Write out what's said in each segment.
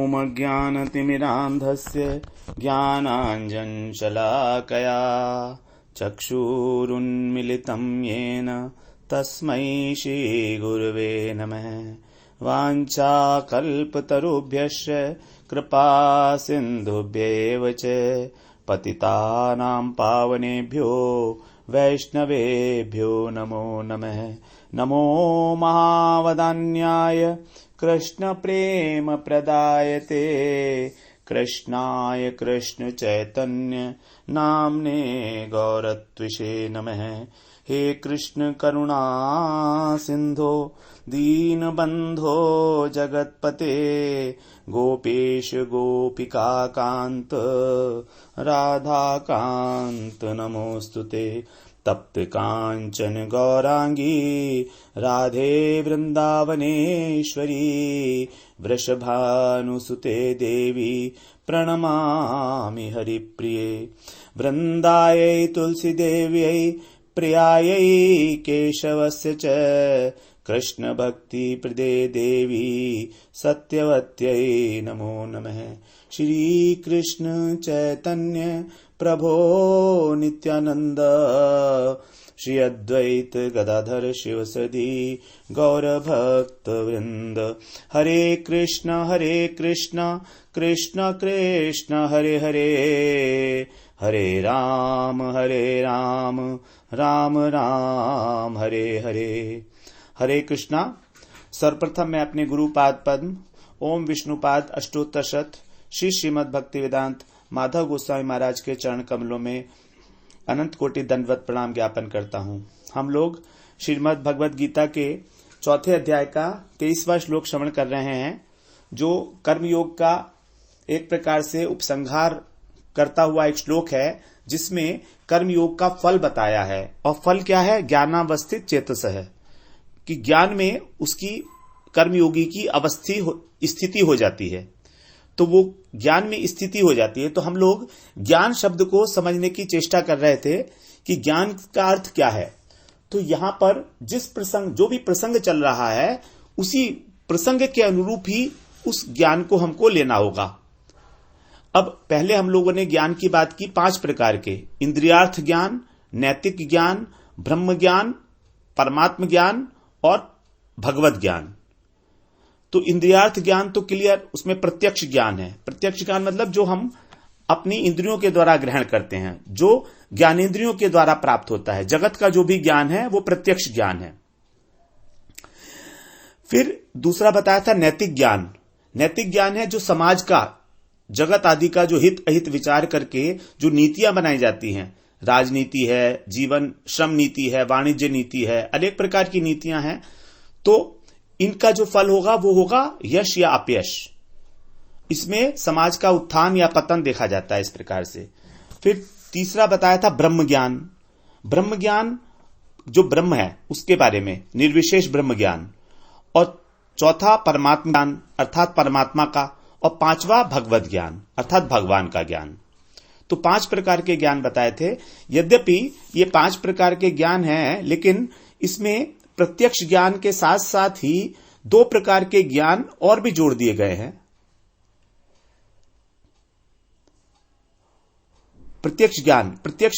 ॐ अज्ञानतिमिरान्धस्य ज्ञानाञ्जनशलाकया चक्षुरुन्मिलितं येन तस्मै श्रीगुरवे नमः। वाञ्छाकल्पतरुभ्यश्च कृपासिन्धुभ्येव च पतितानां पावनेभ्यो वैष्णवेभ्यो नमो नमः। नमो महावदान्याय कृष्णप्रेमप्रदायते कृष्णाय कृष्णचैतन्य नाम्ने गौरत्विषे नमः। हे कृष्ण करुणा सिंधो दीनबंधो जगत्पते गोपेश गोपिकाकांत राधाकांत नमोस्तुते। तप्त कांचन गौरांगी राधे वृंदावनेश्वरी वृषभानुसुते देवी प्रणमामि हरिप्रिये। वृंदायै तुलसी देव्यै प्रियायै केशवस्य च कृष्ण भक्ति प्रदे देवी सत्यवत्यै नमो नमः। श्री कृष्ण चैतन्य प्रभो नित्यानंद श्री अद्वैत गदाधर शिवसदी गौर भक्त वृंद। हरे कृष्ण कृष्ण कृष्ण हरे हरे हरे राम राम राम हरे हरे। हरे कृष्णा। सर्वप्रथम मैं अपने गुरुपाद पद्म ओम विष्णुपाद अष्टोत्तर शत श्री श्रीमद् भक्ति वेदांत माधव गोस्वामी महाराज के चरण कमलों में अनंत कोटि दंडवत प्रणाम ज्ञापन करता हूँ। हम लोग श्रीमद् भगवद गीता के चौथे अध्याय का 23वां श्लोक श्रवण कर रहे हैं, जो कर्मयोग का एक प्रकार से उपसंहार करता हुआ एक श्लोक है, जिसमें कर्मयोग का फल बताया है। और फल क्या है? ज्ञानावस्थित चेतस है, कि ज्ञान में उसकी कर्मयोगी की स्थिति हो जाती है। तो वो ज्ञान में स्थिति हो जाती है। तो हम लोग ज्ञान शब्द को समझने की चेष्टा कर रहे थे कि ज्ञान का अर्थ क्या है। तो यहां पर जो भी प्रसंग चल रहा है, उसी प्रसंग के अनुरूप ही उस ज्ञान को हमको लेना होगा। अब पहले हम लोगों ने ज्ञान की बात की 5 प्रकार के: इंद्रियार्थ ज्ञान, नैतिक ज्ञान, ब्रह्म ज्ञान, परमात्म ज्ञान और भगवत ज्ञान। तो इंद्रियार्थ ज्ञान तो क्लियर, उसमें प्रत्यक्ष ज्ञान है। प्रत्यक्ष ज्ञान मतलब जो हम अपनी इंद्रियों के द्वारा ग्रहण करते हैं, जो ज्ञानेंद्रियों के द्वारा प्राप्त होता है। जगत का जो भी ज्ञान है वो प्रत्यक्ष ज्ञान है। फिर दूसरा बताया था नैतिक ज्ञान। नैतिक ज्ञान है जो समाज का, जगत आदि का जो हित अहित विचार करके जो नीतियां बनाई जाती हैं, राजनीति है, जीवन श्रम नीति है, वाणिज्य नीति है, अनेक प्रकार की नीतियां हैं। तो इनका जो फल होगा वो होगा यश या अपयश। इसमें समाज का उत्थान या पतन देखा जाता है इस प्रकार से। फिर तीसरा बताया था ब्रह्म ज्ञान। ब्रह्म ज्ञान जो ब्रह्म है उसके बारे में, निर्विशेष ब्रह्म ज्ञान। और चौथा परमात्मा ज्ञान अर्थात परमात्मा का। और 5वां भगवत ज्ञान अर्थात भगवान का ज्ञान। तो 5 प्रकार के ज्ञान बताए थे। यद्यपि ये 5 प्रकार के ज्ञान हैं, लेकिन इसमें प्रत्यक्ष ज्ञान के साथ साथ ही 2 प्रकार के ज्ञान और भी जोड़ दिए गए हैं। प्रत्यक्ष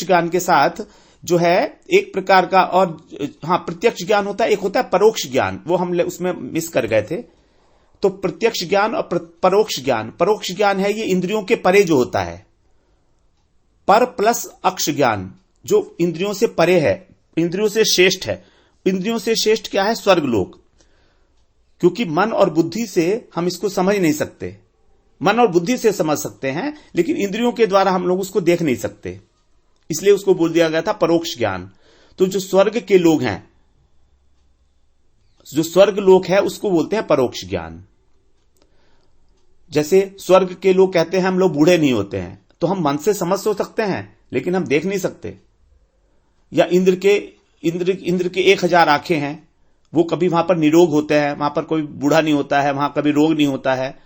ज्ञान के साथ जो है एक प्रकार का और प्रत्यक्ष ज्ञान होता है, एक होता है परोक्ष ज्ञान, वो हम उसमें मिस कर गए थे। तो प्रत्यक्ष ज्ञान और परोक्ष ज्ञान है ये इंद्रियों के परे जो होता है। पर प्लस अक्ष ज्ञान जो इंद्रियों से परे है, इंद्रियों से श्रेष्ठ है। इंद्रियों से श्रेष्ठ क्या है? स्वर्गलोक। क्योंकि मन और बुद्धि से हम इसको समझ नहीं सकते। मन और बुद्धि से समझ सकते हैं, लेकिन इंद्रियों के द्वारा हम लोग उसको देख नहीं सकते, इसलिए उसको बोल दिया गया था परोक्ष ज्ञान। तो जो स्वर्ग के लोग हैं, जो स्वर्ग लोक है, उसको बोलते हैं परोक्ष ज्ञान। जैसे स्वर्ग के लोग कहते हैं हम लोग बूढ़े नहीं होते हैं, तो हम मन से समझ तो सकते हैं लेकिन हम देख नहीं सकते। या इंद्र के 1000 आंखें हैं, वो कभी वहां पर निरोग होते हैं, वहां पर कोई बूढ़ा नहीं होता है, वहां कभी रोग नहीं होता है।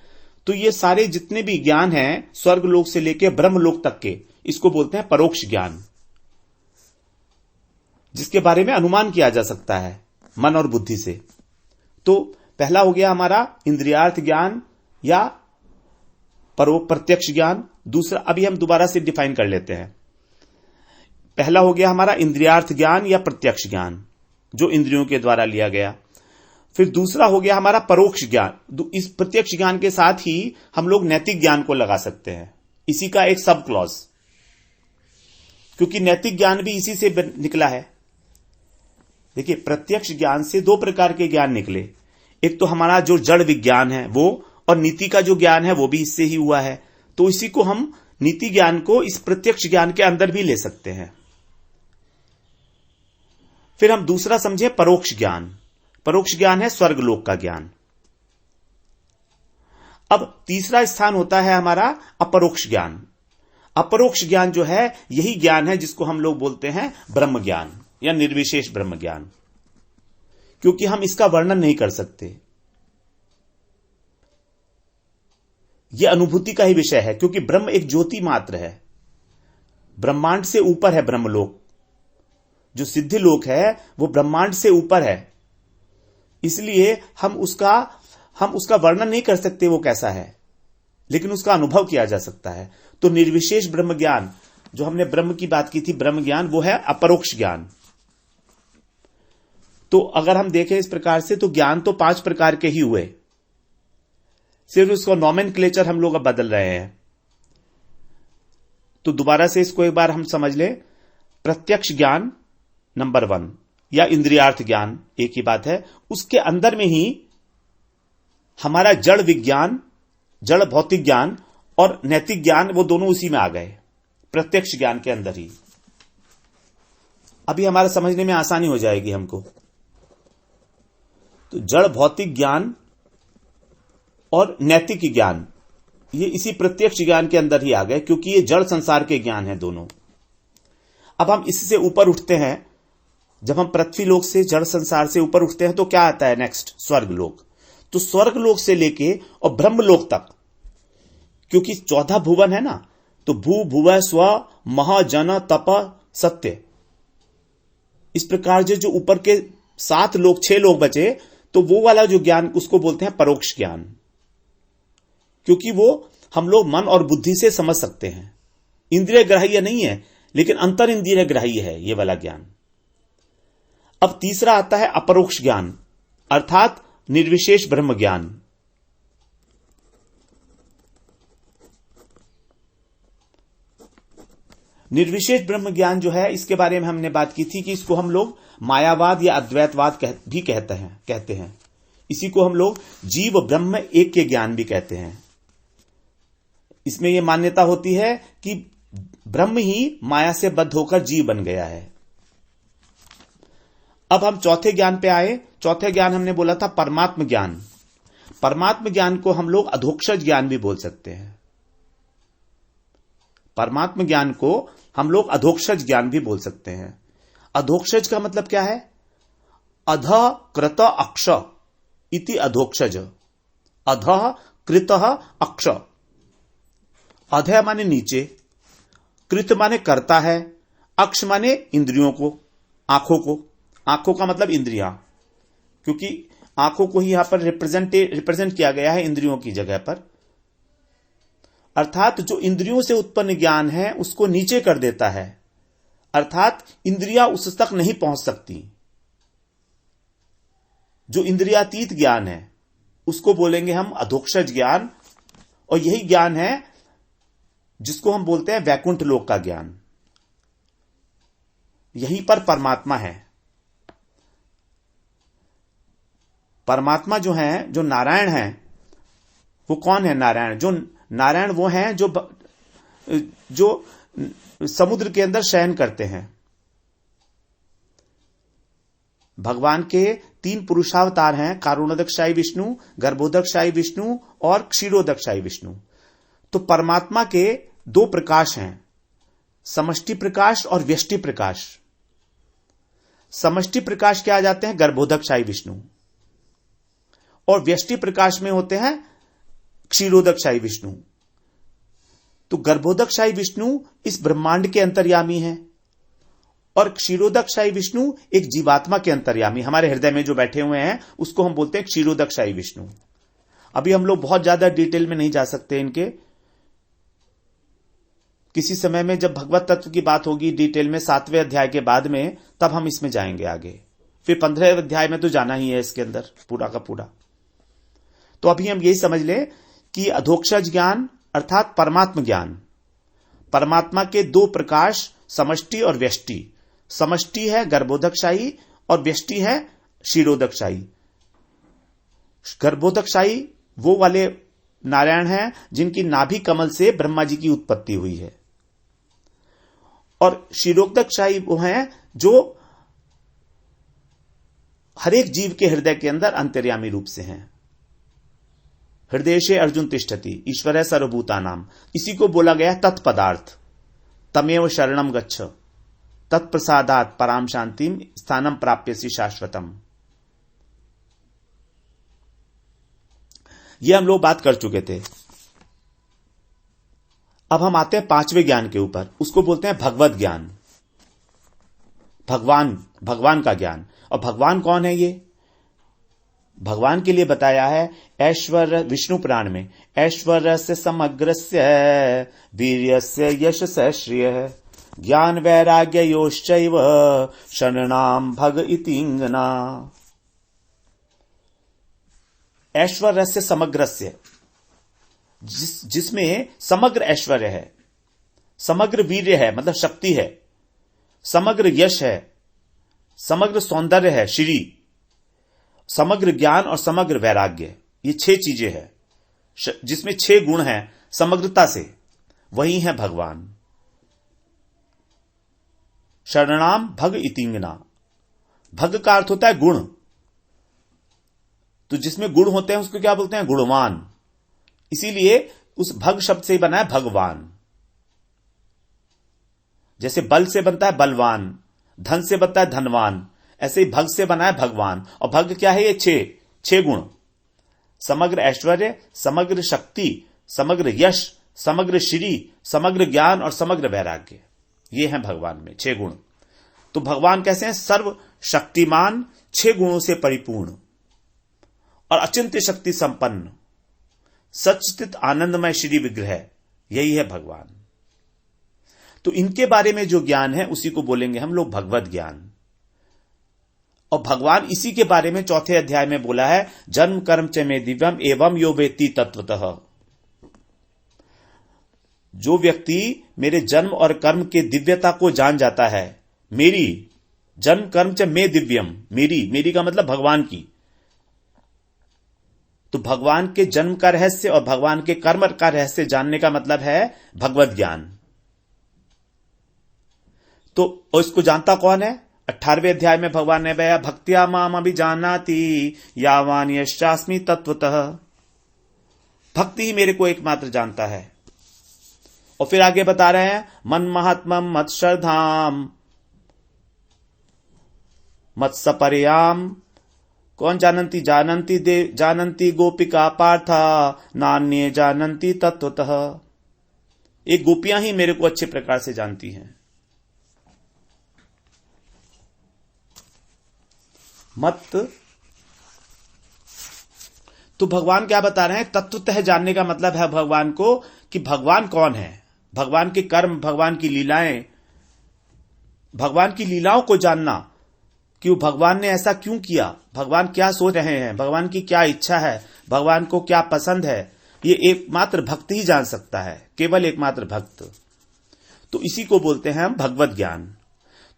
तो ये सारे जितने भी ज्ञान हैं स्वर्ग लोक से लेकर ब्रह्म लोक तक के, इसको बोलते हैं परोक्ष ज्ञान, जिसके बारे में अनुमान किया जा सकता है मन और बुद्धि से। तो पहला हो गया हमारा इंद्रियार्थ ज्ञान या प्रत्यक्ष ज्ञान। दूसरा, अभी हम दोबारा से डिफाइन कर लेते हैं। पहला हो गया हमारा इंद्रियार्थ ज्ञान या प्रत्यक्ष ज्ञान, जो इंद्रियों के द्वारा लिया गया। फिर दूसरा हो गया हमारा परोक्ष ज्ञान। इस प्रत्यक्ष ज्ञान के साथ ही हम लोग नैतिक ज्ञान को लगा सकते हैं, इसी का एक सब क्लॉज, क्योंकि नैतिक ज्ञान भी इसी से निकला है। देखिए, प्रत्यक्ष ज्ञान से दो प्रकार के ज्ञान निकले। एक तो हमारा जो जड़ विज्ञान है वो, और नीति का जो ज्ञान है वो भी इससे ही हुआ है। तो इसी को हम नीति ज्ञान को इस प्रत्यक्ष ज्ञान के अंदर भी ले सकते हैं। फिर हम दूसरा समझे परोक्ष ज्ञान। परोक्ष ज्ञान है स्वर्गलोक का ज्ञान। अब तीसरा स्थान होता है हमारा अपरोक्ष ज्ञान। अपरोक्ष ज्ञान जो है यही ज्ञान है जिसको हम लोग बोलते हैं ब्रह्म ज्ञान या निर्विशेष ब्रह्म ज्ञान, क्योंकि हम इसका वर्णन नहीं कर सकते। यह अनुभूति का ही विषय है, क्योंकि ब्रह्म एक ज्योति मात्र है। ब्रह्मांड से ऊपर है ब्रह्मलोक। जो सिद्धि लोक है वो ब्रह्मांड से ऊपर है, इसलिए हम उसका वर्णन नहीं कर सकते वो कैसा है, लेकिन उसका अनुभव किया जा सकता है। तो निर्विशेष ब्रह्म ज्ञान, जो हमने ब्रह्म की बात की थी, ब्रह्म ज्ञान, वो है अपरोक्ष ज्ञान। तो अगर हम देखें इस प्रकार से, तो ज्ञान तो 5 प्रकार के ही हुए, सिर्फ उसको नॉमेनक्लेचर हम लोग अब बदल रहे हैं। तो दोबारा से इसको एक बार हम समझ लें। प्रत्यक्ष ज्ञान नंबर 1 या इंद्रियार्थ ज्ञान, एक ही बात है। उसके अंदर में ही हमारा जड़ विज्ञान, जड़ भौतिक ज्ञान और नैतिक ज्ञान, वो दोनों उसी में आ गए, प्रत्यक्ष ज्ञान के अंदर ही। अभी हमारा समझने में आसानी हो जाएगी हमको। तो जड़ भौतिक ज्ञान और नैतिक ज्ञान, ये इसी प्रत्यक्ष ज्ञान के अंदर ही आ गए, क्योंकि ये जड़ संसार के ज्ञान है दोनों। अब हम इससे ऊपर उठते हैं। जब हम पृथ्वी लोक से, जड़ संसार से ऊपर उठते हैं, तो क्या आता है नेक्स्ट? स्वर्ग लोक। तो स्वर्ग लोक से लेके और ब्रह्म लोक तक, क्योंकि 14 भुवन है ना, तो भू भुव स्व महा जन तप सत्य, इस प्रकार जो ऊपर के 7 लोक, 6 लोक बचे, तो वो वाला जो ज्ञान, उसको बोलते हैं परोक्ष ज्ञान, क्योंकि वो हम लोग मन और बुद्धि से समझ सकते हैं। इंद्रिय ग्राह्य नहीं है, लेकिन अंतर इंद्रिय ग्राह्य है ये वाला ज्ञान। अब तीसरा आता है अपरोक्ष ज्ञान, अर्थात निर्विशेष ब्रह्म ज्ञान। निर्विशेष ब्रह्म ज्ञान जो है, इसके बारे में हमने बात की थी कि इसको हम लोग मायावाद या अद्वैतवाद भी कहते हैं। इसी को हम लोग जीव ब्रह्म एक के ज्ञान भी कहते हैं। इसमें यह मान्यता होती है कि ब्रह्म ही माया से बद्ध होकर जीव बन गया है। अब हम चौथे ज्ञान पे आए। चौथे ज्ञान हमने बोला था परमात्म ज्ञान। परमात्म ज्ञान को हम लोग अधोक्षज ज्ञान भी बोल सकते हैं। परमात्म ज्ञान को हम लोग अधोक्षज ज्ञान भी बोल सकते हैं। अधोक्षज का मतलब क्या है? अध कृत अक्ष इति अधोक्षज। अध कृत अक्ष। अध माने नीचे, कृत माने करता है, अक्ष माने इंद्रियों को, आंखों को। आंखों का मतलब इंद्रियां, क्योंकि आंखों को ही यहां पर रिप्रेजेंट किया गया है इंद्रियों की जगह पर। अर्थात जो इंद्रियों से उत्पन्न ज्ञान है उसको नीचे कर देता है, अर्थात इंद्रियां उस तक नहीं पहुंच सकती। जो इंद्रियातीत ज्ञान है उसको बोलेंगे हम अधोक्षज ज्ञान, और यही ज्ञान है जिसको हम बोलते हैं वैकुंठ लोक का ज्ञान। यहीं पर परमात्मा है। परमात्मा जो है, जो नारायण है, वो कौन है? नारायण वो हैं जो समुद्र के अंदर शयन करते हैं। भगवान के 3 पुरुषावतार हैं, कारुणोदकशायी विष्णु, गर्भोदकशायी विष्णु और क्षीरोदकशायी विष्णु। तो परमात्मा के 2 प्रकाश हैं, समष्टि प्रकाश और व्यष्टि प्रकाश। समष्टि प्रकाश क्या आ जाते हैं? गर्भोदकशायी विष्णु। और व्यष्टि प्रकाश में होते हैं क्षीरोदकशायी विष्णु। तो गर्भोदकशायी विष्णु इस ब्रह्मांड के अंतर्यामी है, और क्षीरोदकशायी विष्णु एक जीवात्मा के अंतर्यामी, हमारे हृदय में जो बैठे हुए हैं उसको हम बोलते हैं क्षीरोदकशायी विष्णु। अभी हम लोग बहुत ज्यादा डिटेल में नहीं जा सकते इनके, किसी समय में जब भगवत तत्व की बात होगी डिटेल में 7वें अध्याय के बाद में, तब हम इसमें जाएंगे आगे। फिर 15वें अध्याय में तो जाना ही है इसके अंदर पूरा का पूरा। तो अभी हम यही समझ लें कि अधोक्षज ज्ञान अर्थात परमात्म ज्ञान, परमात्मा के दो प्रकाश समष्टि और व्यष्टि। समष्टि है गर्भोदकशाही और व्यष्टि है क्षीरोदकशाही। गर्भोदकशाही वो वाले नारायण हैं जिनकी नाभि कमल से ब्रह्मा जी की उत्पत्ति हुई है, और क्षीरोदकशाही वो हैं जो हरेक जीव के हृदय के अंदर अंतर्यामी रूप से हैं। हृदय से अर्जुन तिष्ठति ईश्वर है सर्वभूतानाम, इसी को बोला गया तत्पदार्थ। तमेव शरणम गच्छ तत्प्रसादात पराम शांतिम स्थानम प्राप्यसि शाश्वतम। ये हम लोग बात कर चुके थे। अब हम आते हैं 5वें ज्ञान के ऊपर, उसको बोलते हैं भगवत ज्ञान। भगवान का ज्ञान। और भगवान कौन है? ये भगवान के लिए बताया है ऐश्वर्य विष्णु पुराण में, ऐश्वर्यस्य समग्रस्य वीर्यस्य यशस्य श्रियः ज्ञान वैराग्य योश्चैव शरणाम भग इतिंगना। ऐश्वर्यस्य समग्रस्य, जिसमें समग्र ऐश्वर्य है, समग्र वीर्य है मतलब शक्ति है, समग्र यश है, समग्र सौंदर्य है श्री, समग्र ज्ञान और समग्र वैराग्य, ये 6 चीजें हैं, जिसमें 6 गुण हैं समग्रता से, वही है भगवान। शरणाम भग इतिंगना, भग का अर्थ होता है गुण, तो जिसमें गुण होते हैं उसको क्या बोलते हैं? गुणवान। इसीलिए उस भग शब्द से ही बना है भगवान। जैसे बल से बनता है बलवान, धन से बनता है धनवान, ऐसे ही भग से बना है भगवान। और भग क्या है? ये 6 गुण, समग्र ऐश्वर्य, समग्र शक्ति, समग्र यश, समग्र श्री, समग्र ज्ञान और समग्र वैराग्य, ये हैं भगवान में 6 गुण। तो भगवान कैसे हैं? सर्व शक्तिमान, 6 गुणों से परिपूर्ण और अचिंत्य शक्ति संपन्न, सच्चित आनंदमय श्री विग्रह, यही है भगवान। तो इनके बारे में जो ज्ञान है उसी को बोलेंगे हम लोग भगवत ज्ञान। और भगवान इसी के बारे में 4थे अध्याय में बोला है, जन्म कर्म च मे दिव्यम एवं यो वेत्ति तत्वतः। जो व्यक्ति मेरे जन्म और कर्म के दिव्यता को जान जाता है, मेरी जन्म कर्म च मे दिव्यम, मेरी का मतलब भगवान की। तो भगवान के जन्म का रहस्य और भगवान के कर्म का रहस्य जानने का मतलब है भगवत ज्ञान। तो इसको जानता कौन है? 18वें अध्याय में भगवान ने बताया, भक्त्या माम अभिजानाति यावान यश्चास्मि तत्वतः। भक्ति ही मेरे को एकमात्र जानता है। और फिर आगे बता रहे हैं, मन महात्मम मत श्रद्धाम मत सपर्याम कौन जानन्ति जानन्ति गोपिका पार्था नान्ये जानन्ति तत्वतः। एक गोपियां ही मेरे को अच्छे प्रकार से जानती हैं। मत, तो भगवान क्या बता रहे हैं? तत्वतः जानने का मतलब है भगवान को कि भगवान कौन है, भगवान के कर्म, भगवान की लीलाएं, भगवान की लीलाओं को जानना कि भगवान ने ऐसा क्यों किया, भगवान क्या सोच रहे हैं, भगवान की क्या इच्छा है, भगवान को क्या पसंद है, ये एकमात्र भक्त ही जान सकता है, केवल एकमात्र भक्त। तो इसी को बोलते हैं हम भगवत ज्ञान।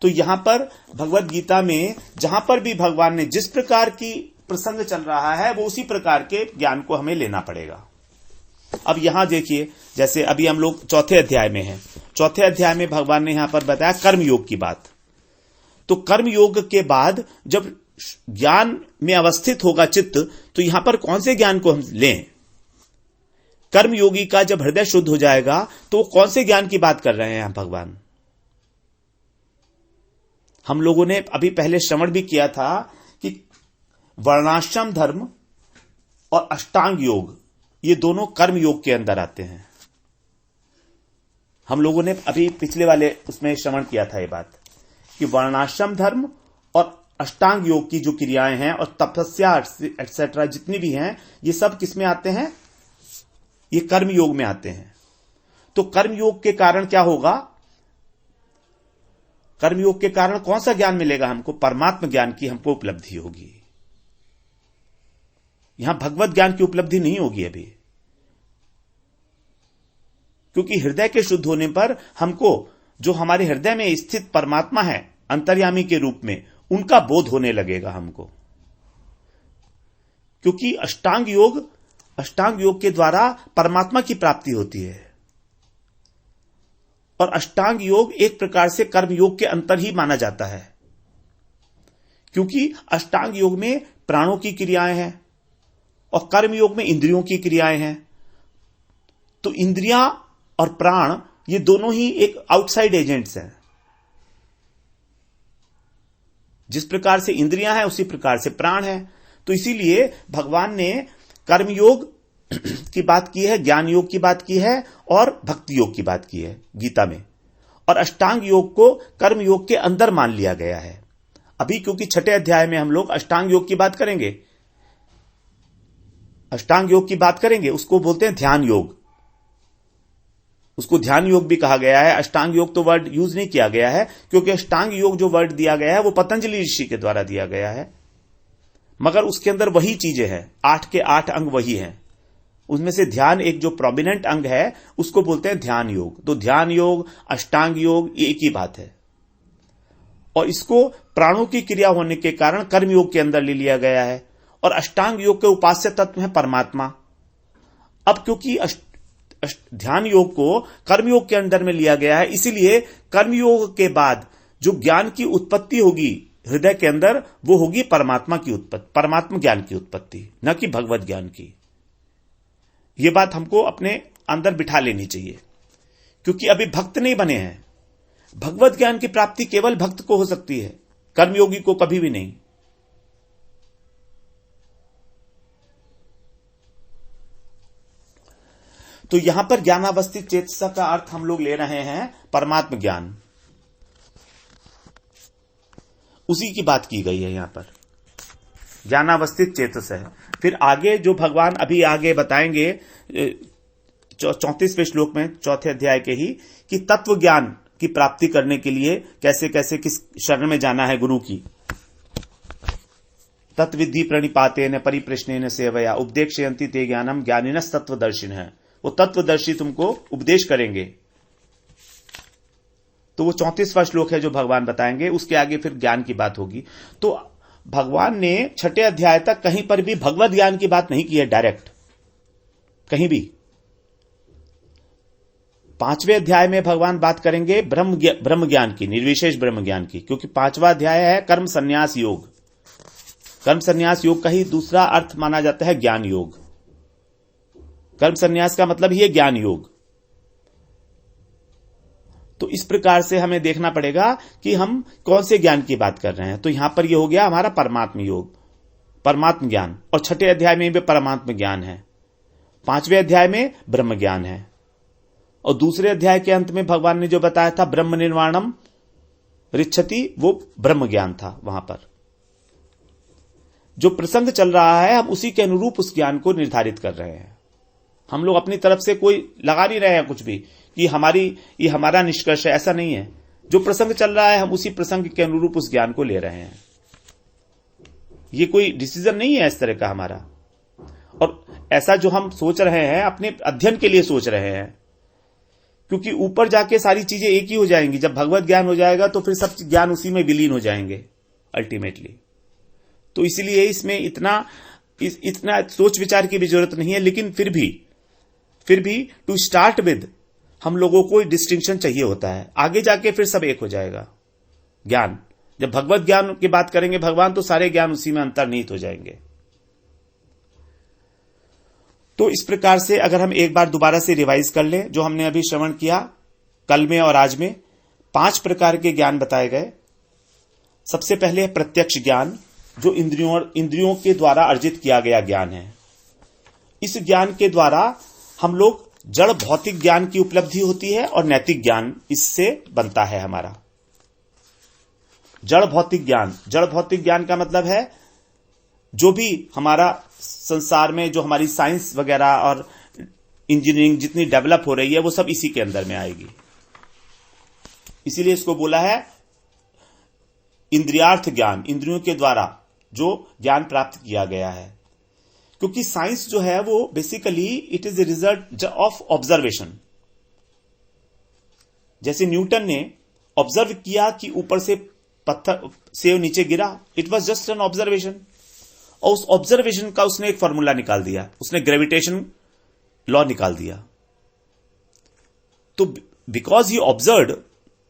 तो यहां पर भगवत गीता में जहां पर भी भगवान ने जिस प्रकार की प्रसंग चल रहा है वो उसी प्रकार के ज्ञान को हमें लेना पड़ेगा। अब यहां देखिए, जैसे अभी हम लोग 4थे अध्याय में हैं, 4थे अध्याय में भगवान ने यहां पर बताया कर्म योग की बात। तो कर्म योग के बाद जब ज्ञान में अवस्थित होगा चित्त, तो यहां पर कौन से ज्ञान को हम लें? कर्म योगी का जब हृदय शुद्ध हो जाएगा तो कौन से ज्ञान की बात कर रहे हैं भगवान? हम लोगों ने अभी पहले श्रवण भी किया था कि वर्णाश्रम धर्म और अष्टांग योग, ये दोनों कर्म योग के अंदर आते हैं। हम लोगों ने अभी पिछले वाले उसमें श्रवण किया था ये बात कि वर्णाश्रम धर्म और अष्टांग योग की जो क्रियाएं हैं और तपस्या एटसेट्रा जितनी भी हैं, ये सब किस में आते हैं? ये कर्म योग में आते हैं। तो कर्मयोग के कारण क्या होगा? कर्मयोग के कारण कौन सा ज्ञान मिलेगा हमको? परमात्म ज्ञान की हमको उपलब्धि होगी। यहां भगवत ज्ञान की उपलब्धि नहीं होगी अभी, क्योंकि हृदय के शुद्ध होने पर हमको जो हमारे हृदय में स्थित परमात्मा है अंतर्यामी के रूप में, उनका बोध होने लगेगा हमको। क्योंकि अष्टांग योग के द्वारा परमात्मा की प्राप्ति होती है, और अष्टांग योग एक प्रकार से कर्म योग के अंतर ही माना जाता है, क्योंकि अष्टांग योग में प्राणों की क्रियाएं हैं और कर्म योग में इंद्रियों की क्रियाएं हैं। तो इंद्रियां और प्राण ये दोनों ही एक आउटसाइड एजेंट्स हैं। जिस प्रकार से इंद्रियां हैं उसी प्रकार से प्राण है। तो इसीलिए भगवान ने कर्मयोग की बात की है, ज्ञान योग की बात की है और भक्ति योग की बात की है गीता में, और अष्टांग योग को कर्म योग के अंदर मान लिया गया है। अभी क्योंकि छठे अध्याय में हम लोग अष्टांग योग की बात करेंगे, अष्टांग योग की बात करेंगे, उसको बोलते हैं ध्यान योग। उसको ध्यान योग भी कहा गया है। अष्टांग योग तो वर्ड यूज नहीं किया गया है, क्योंकि अष्टांग योग जो वर्ड दिया गया है वो पतंजलि ऋषि के द्वारा दिया गया है, मगर उसके अंदर वही चीजें हैं, 8 के 8 अंग वही हैं। उसमें से ध्यान एक जो प्रोमिनेंट अंग है उसको बोलते हैं ध्यान योग। तो ध्यान योग, अष्टांग योग ये एक ही बात है, और इसको प्राणों की क्रिया होने के कारण कर्म योग के अंदर ले लिया गया है। और अष्टांग योग के उपास्य तत्व है परमात्मा। अब क्योंकि ध्यान योग को कर्मयोग के अंदर में लिया गया है, इसीलिए कर्मयोग के बाद जो ज्ञान की उत्पत्ति होगी हृदय के अंदर, वो होगी परमात्मा की उत्पत्ति, परमात्मा ज्ञान की उत्पत्ति, न कि भगवत ज्ञान की। यह बात हमको अपने अंदर बिठा लेनी चाहिए, क्योंकि अभी भक्त नहीं बने हैं। भगवत ज्ञान की प्राप्ति केवल भक्त को हो सकती है, कर्मयोगी को कभी भी नहीं। तो यहां पर ज्ञानावस्थित चेतसा का अर्थ हम लोग ले रहे हैं परमात्म ज्ञान, उसी की बात की गई है यहां पर, ज्ञानावस्थित चेतस है। फिर आगे जो भगवान अभी आगे बताएंगे 34वें श्लोक में, चौथे अध्याय के ही, कि तत्व ज्ञान की प्राप्ति करने के लिए कैसे कैसे किस शरण में जाना है गुरु की। तत्विद्धि प्रणिपातेन परिप्रश्नेन सेवया उपदेक्षयन्ति ते ज्ञानम ज्ञानिनस् तत्वदर्शिन है। वो तत्वदर्शी तुमको उपदेश करेंगे। तो वो 34वां श्लोक है जो भगवान बताएंगे। उसके आगे फिर ज्ञान की बात होगी। तो भगवान ने छठे अध्याय तक कहीं पर भी भगवत ज्ञान की बात नहीं की है डायरेक्ट, कहीं भी। 5वें अध्याय में भगवान बात करेंगे ब्रह्म ज्ञान की, निर्विशेष ब्रह्म ज्ञान की, क्योंकि 5वां अध्याय है कर्म संन्यास योग। कर्म संन्यास योग का ही दूसरा अर्थ माना जाता है ज्ञान योग। कर्म संन्यास का मतलब ही है ज्ञान योग। तो इस प्रकार से हमें देखना पड़ेगा कि हम कौन से ज्ञान की बात कर रहे हैं। तो यहां पर यह हो गया हमारा परमात्म योग, परमात्म ज्ञान, और छठे अध्याय में भी परमात्म ज्ञान है, 5वें अध्याय में ब्रह्म ज्ञान है, और दूसरे अध्याय के अंत में भगवान ने जो बताया था ब्रह्म निर्वाणम रिच्छति, वो ब्रह्म ज्ञान था। वहां पर जो प्रसंग चल रहा है हम उसी के अनुरूप उस ज्ञान को निर्धारित कर रहे हैं। हम लोग अपनी तरफ से कोई लगा नहीं रहे हैं कुछ भी कि ये हमारा निष्कर्ष है, ऐसा नहीं है। जो प्रसंग चल रहा है हम उसी प्रसंग के अनुरूप उस ज्ञान को ले रहे हैं। ये कोई डिसीजन नहीं है इस तरह का हमारा, और ऐसा जो हम सोच रहे हैं अपने अध्ययन के लिए सोच रहे हैं, क्योंकि ऊपर जाके सारी चीजें एक ही हो जाएंगी। जब भगवत ज्ञान हो जाएगा तो फिर सब ज्ञान उसी में विलीन हो जाएंगे अल्टीमेटली। तो इसलिए इसमें इतना सोच विचार की भी जरूरत नहीं है। लेकिन फिर भी टू स्टार्ट विद हम लोगों को डिस्टिंक्शन चाहिए होता है, आगे जाके फिर सब एक हो जाएगा ज्ञान। जब भगवत ज्ञान की बात करेंगे भगवान, तो सारे ज्ञान उसी में अंतर्निहित हो जाएंगे। तो इस प्रकार से अगर हम एक बार दोबारा से रिवाइज कर लें जो हमने अभी श्रवण किया कल में और आज में, 5 प्रकार के ज्ञान बताए गए। सबसे पहले प्रत्यक्ष ज्ञान, जो इंद्रियों के द्वारा अर्जित किया गया ज्ञान है। इस ज्ञान के द्वारा हम लोग जड़ भौतिक ज्ञान की उपलब्धि होती है और नैतिक ज्ञान इससे बनता है हमारा। जड़ भौतिक ज्ञान का मतलब है जो भी हमारा संसार में जो हमारी साइंस वगैरह और इंजीनियरिंग जितनी डेवलप हो रही है वो सब इसी के अंदर में आएगी। इसीलिए इसको बोला है इंद्रियार्थ ज्ञान, इंद्रियों के द्वारा जो ज्ञान प्राप्त किया गया है। क्योंकि साइंस जो है वो basically it is the result of observation. जैसे न्यूटन ने ऑब्जर्व किया कि ऊपर से पत्थर से नीचे गिरा, it was just an observation, और उस ऑब्जर्वेशन का उसने एक फॉर्मूला निकाल दिया, उसने ग्रेविटेशन लॉ निकाल दिया। तो because he observe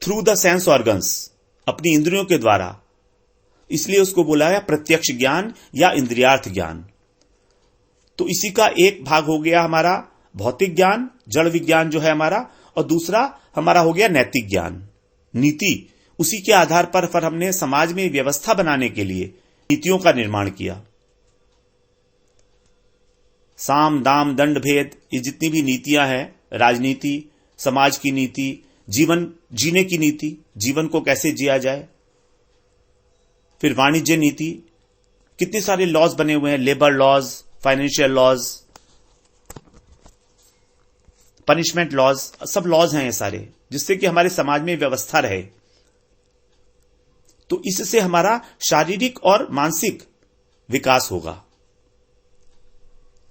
through the sense organs, अपनी इंद्रियों के द्वारा, इसलिए उसको बोला है प्रत्यक्ष ज्ञान या इंद्रियार्थ ज्ञान। तो इसी का एक भाग हो गया हमारा भौतिक ज्ञान, जड़ विज्ञान जो है हमारा, और दूसरा हमारा हो गया नैतिक ज्ञान, नीति। उसी के आधार पर हमने समाज में व्यवस्था बनाने के लिए नीतियों का निर्माण किया। साम दाम दंड भेद, ये जितनी भी नीतियां हैं, राजनीति, समाज की नीति, जीवन जीने की नीति, जीवन को कैसे जिया जाए, फिर वाणिज्य नीति, कितने सारे लॉज बने हुए हैं, labour laws, financial laws, punishment laws, सब लॉज हैं ये सारे, जिससे कि हमारे समाज में व्यवस्था रहे। तो इससे हमारा शारीरिक और मानसिक विकास होगा।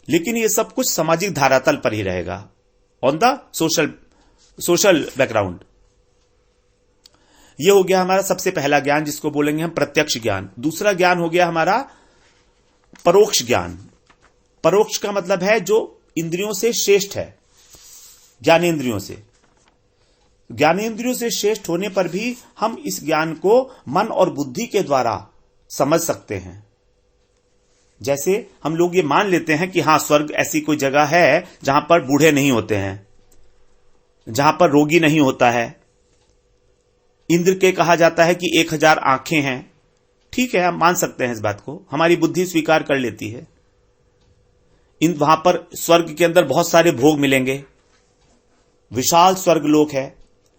लेकिन ये सब कुछ सामाजिक धरातल पर ही रहेगा, ऑन द सोशल बैकग्राउंड। ये हो गया हमारा सबसे पहला ज्ञान, जिसको बोलेंगे हम प्रत्यक्ष ज्ञान। दूसरा ज्ञान हो गया हमारा परोक्ष ज्ञान। परोक्ष का मतलब है जो इंद्रियों से श्रेष्ठ है, ज्ञानेंद्रियों से। ज्ञानेंद्रियों से श्रेष्ठ होने पर भी हम इस ज्ञान को मन और बुद्धि के द्वारा समझ सकते हैं। जैसे हम लोग ये मान लेते हैं कि हां, स्वर्ग ऐसी कोई जगह है जहां पर बूढ़े नहीं होते हैं, जहां पर रोगी नहीं होता है। इंद्र के कहा जाता है कि 1000 आंखें हैं। ठीक है, हम मान सकते हैं इस बात को, हमारी बुद्धि स्वीकार कर लेती है। वहां पर स्वर्ग के अंदर बहुत सारे भोग मिलेंगे, विशाल स्वर्ग लोक है,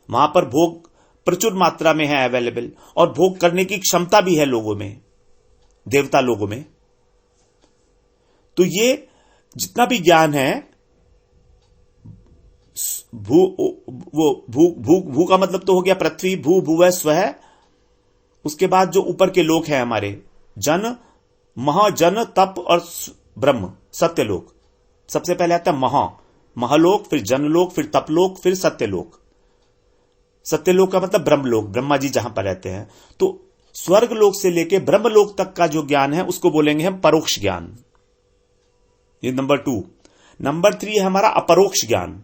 वहां पर भोग प्रचुर मात्रा में है अवेलेबल, और भोग करने की क्षमता भी है लोगों में, देवता लोगों में। तो ये जितना भी ज्ञान है, भू का मतलब तो हो गया पृथ्वी, भू भुवः स्वः। उसके बाद जो ऊपर के लोक हैं हमारे, जन, महाजन, तप और ब्रह्म, सत्यलोक। सबसे पहले आता है महालोक, फिर जनलोक, फिर तपलोक, फिर सत्यलोक। सत्यलोक का मतलब ब्रह्मलोक, ब्रह्मा जी जहां पर रहते हैं। तो स्वर्ग लोक से लेके ब्रह्मलोक तक का जो ज्ञान है उसको बोलेंगे हम परोक्ष ज्ञान। ये नंबर 2। नंबर 3 है हमारा अपरोक्ष ज्ञान।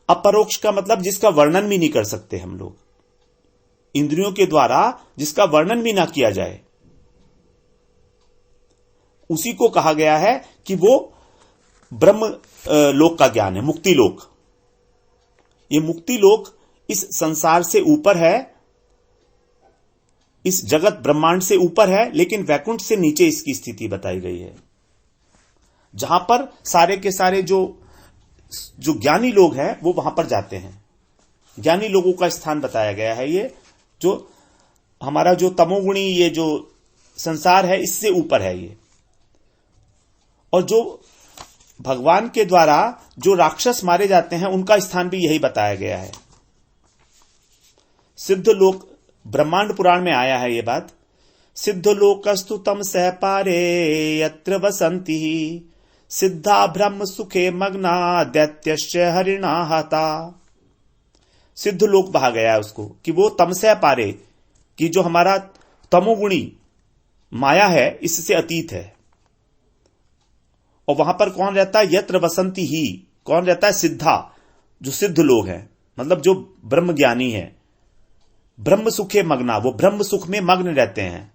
अपरोक्ष का मतलब जिसका वर्णन भी नहीं कर सकते हम लोग, इंद्रियों के द्वारा जिसका वर्णन भी ना किया जाए, उसी को कहा गया है कि वो ब्रह्म लोक का ज्ञान है, मुक्ति लोक। ये मुक्ति लोक इस संसार से ऊपर है, इस जगत ब्रह्मांड से ऊपर है, लेकिन वैकुंठ से नीचे इसकी स्थिति बताई गई है, जहां पर सारे के सारे जो ज्ञानी लोग हैं वो वहां पर जाते हैं। ज्ञानी लोगों का स्थान बताया गया है। ये जो हमारा जो तमोगुणी ये जो संसार है, इससे ऊपर है ये। और जो भगवान के द्वारा जो राक्षस मारे जाते हैं, उनका स्थान भी यही बताया गया है। सिद्ध लोक, ब्रह्मांड पुराण में आया है ये बात। सिद्ध लोकस्तु तम सह पारे यत्र वसंति सिद्धा ब्रह्म सुखे मग्ना दैत्यश्च हरिणा हता। सिद्ध लोक कहा गया है उसको कि वो तमसह पारे, कि जो हमारा तमोगुणी माया है इससे अतीत है। और वहां पर कौन रहता है? यत्र वसंती ही, कौन रहता है? सिद्धा, जो सिद्ध लोग हैं, मतलब जो ब्रह्म ज्ञानी है। ब्रह्म सुखे मग्ना, वो ब्रह्म सुख में मग्न रहते हैं।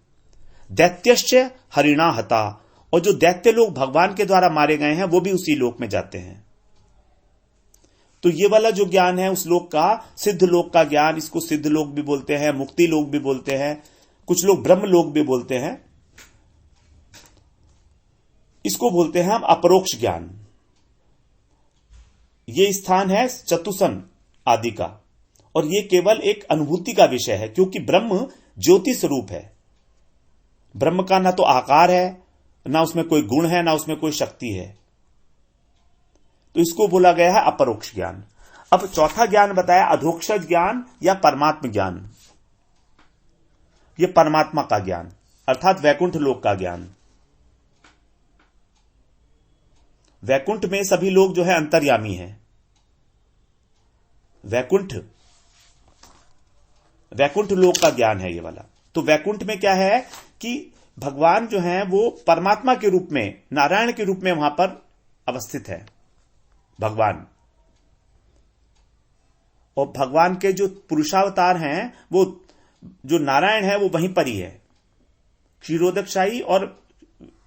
दैत्यश्च हरिणा हता, और जो दैत्य लोग भगवान के द्वारा मारे गए हैं वो भी उसी लोक में जाते हैं। तो ये वाला जो ज्ञान है उस लोक का, सिद्ध लोक का ज्ञान, इसको सिद्ध लोक भी बोलते हैं, मुक्ति लोक भी बोलते हैं, कुछ लोग ब्रह्म लोक भी बोलते हैं। इसको बोलते हैं हम अपरोक्ष ज्ञान। ये स्थान है चतुसन आदि का, और ये केवल एक अनुभूति का विषय है, क्योंकि ब्रह्म ज्योति स्वरूप है। ब्रह्म का ना तो आकार है, ना उसमें कोई गुण है, ना उसमें कोई शक्ति है। तो तो इसको बोला गया है अपरोक्ष ज्ञान। अब चौथा ज्ञान बताया अधोक्षज ज्ञान या परमात्म ज्ञान। यह परमात्मा का ज्ञान अर्थात वैकुंठ लोक का ज्ञान। वैकुंठ में सभी लोग जो है अंतर्यामी हैं। वैकुंठ लोक का ज्ञान है ये वाला। तो वैकुंठ में क्या है कि भगवान जो है वो परमात्मा के रूप में, नारायण के रूप में वहां पर अवस्थित है भगवान। और भगवान के जो पुरुषावतार हैं वो जो नारायण है वो वहीं पर ही है, क्षीरोदकशाही और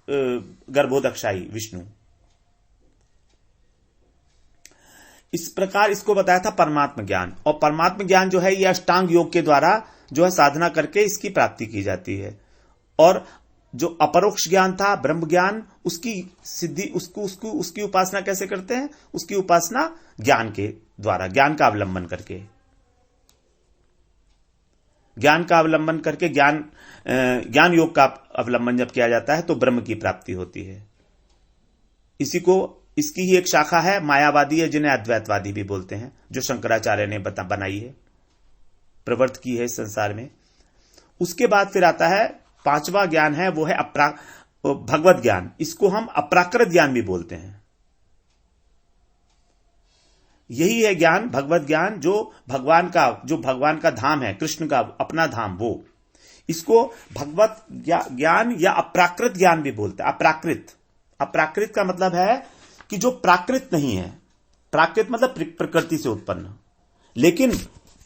गर्भोदकशाही विष्णु। इस प्रकार इसको बताया था परमात्म ज्ञान। और परमात्म ज्ञान जो है ये अष्टांग योग के द्वारा जो है साधना करके इसकी प्राप्ति की जाती है। और जो अपरोक्ष ज्ञान था ब्रह्म ज्ञान, उसकी सिद्धि उसकी उपासना कैसे करते हैं? उसकी उपासना ज्ञान के द्वारा, ज्ञान का अवलंबन करके, ज्ञान योग का अवलंबन जब किया जाता है तो ब्रह्म की प्राप्ति होती है। इसकी ही एक शाखा है मायावादी है, जिन्हें अद्वैतवादी भी बोलते हैं, जो शंकराचार्य ने बनाई है, प्रवर्त की है इस संसार में। उसके बाद फिर आता है पांचवा ज्ञान है, वो है भगवत ज्ञान। इसको हम अप्राकृत ज्ञान भी बोलते हैं। यही है ज्ञान, भगवत ज्ञान, जो भगवान का धाम है, कृष्ण का अपना धाम, वो इसको भगवत ज्ञान या अप्राकृत ज्ञान भी बोलते हैं। अप्राकृत का मतलब है कि जो प्राकृत नहीं है। प्राकृत मतलब प्रकृति से उत्पन्न, लेकिन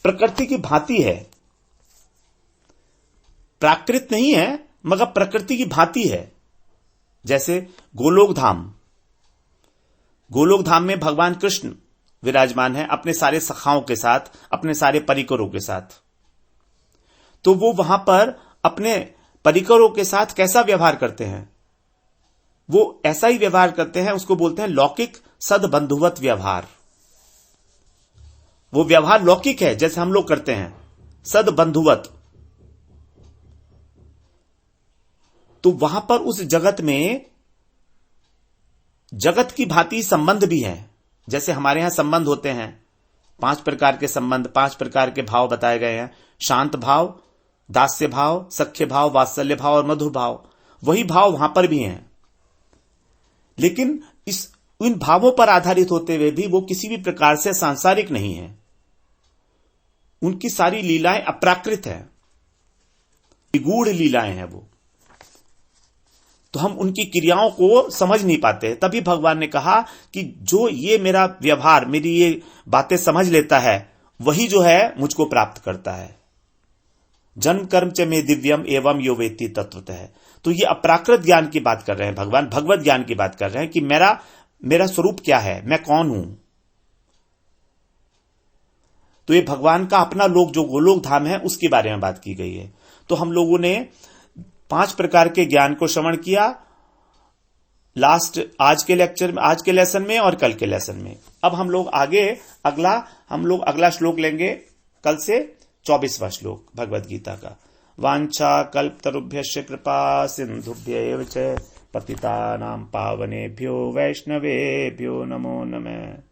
प्रकृति की भांति है। प्राकृत नहीं है मगर प्रकृति की भांति है। जैसे गोलोक धाम में भगवान कृष्ण विराजमान है अपने सारे सखाओं के साथ, अपने सारे परिकरों के साथ। तो वो वहां पर अपने परिकरों के साथ कैसा व्यवहार करते हैं? वो ऐसा ही व्यवहार करते हैं, उसको बोलते हैं लौकिक सदबंधुवत व्यवहार। वो व्यवहार लौकिक है, जैसे हम लोग करते हैं, सदबंधुवत। तो वहां पर उस जगत में जगत की भांति संबंध भी है। जैसे हमारे यहां संबंध होते हैं 5 प्रकार के संबंध, 5 प्रकार के भाव बताए गए हैं। शांत भाव, दास्य भाव, सख्य भाव, वात्सल्य भाव और मधुर भाव। वही भाव वहां पर भी हैं, लेकिन इन भावों पर आधारित होते हुए भी वो किसी भी प्रकार से सांसारिक नहीं है। उनकी सारी लीलाएं अप्राकृत है, निगूढ़ लीलाएं हैं वो। तो हम उनकी क्रियाओं को समझ नहीं पाते। तभी भगवान ने कहा कि जो ये मेरा व्यवहार, मेरी ये बातें समझ लेता है, वही जो है मुझको प्राप्त करता है। जन्म कर्म च में दिव्यम एवं यो वेत्ति तत्वतः। तो ये अप्राकृत ज्ञान की बात कर रहे हैं भगवान, भगवत ज्ञान की बात कर रहे हैं कि मेरा स्वरूप क्या है, मैं कौन हूं। तो ये भगवान का अपना लोक जो गोलोक धाम है उसके बारे में बात की गई है। तो हम लोगों ने 5 प्रकार के ज्ञान को श्रवण किया आज के लेसन में और कल के लेसन में। अब हम लोग अगला श्लोक लेंगे कल से 24वां श्लोक भगवद गीता का। वांछा कल्पतरुभ्यश्च कृपा सिंधुभ्यैव च पतितानां पावनेभ्यो वैष्णवेभ्यो नमो नमः।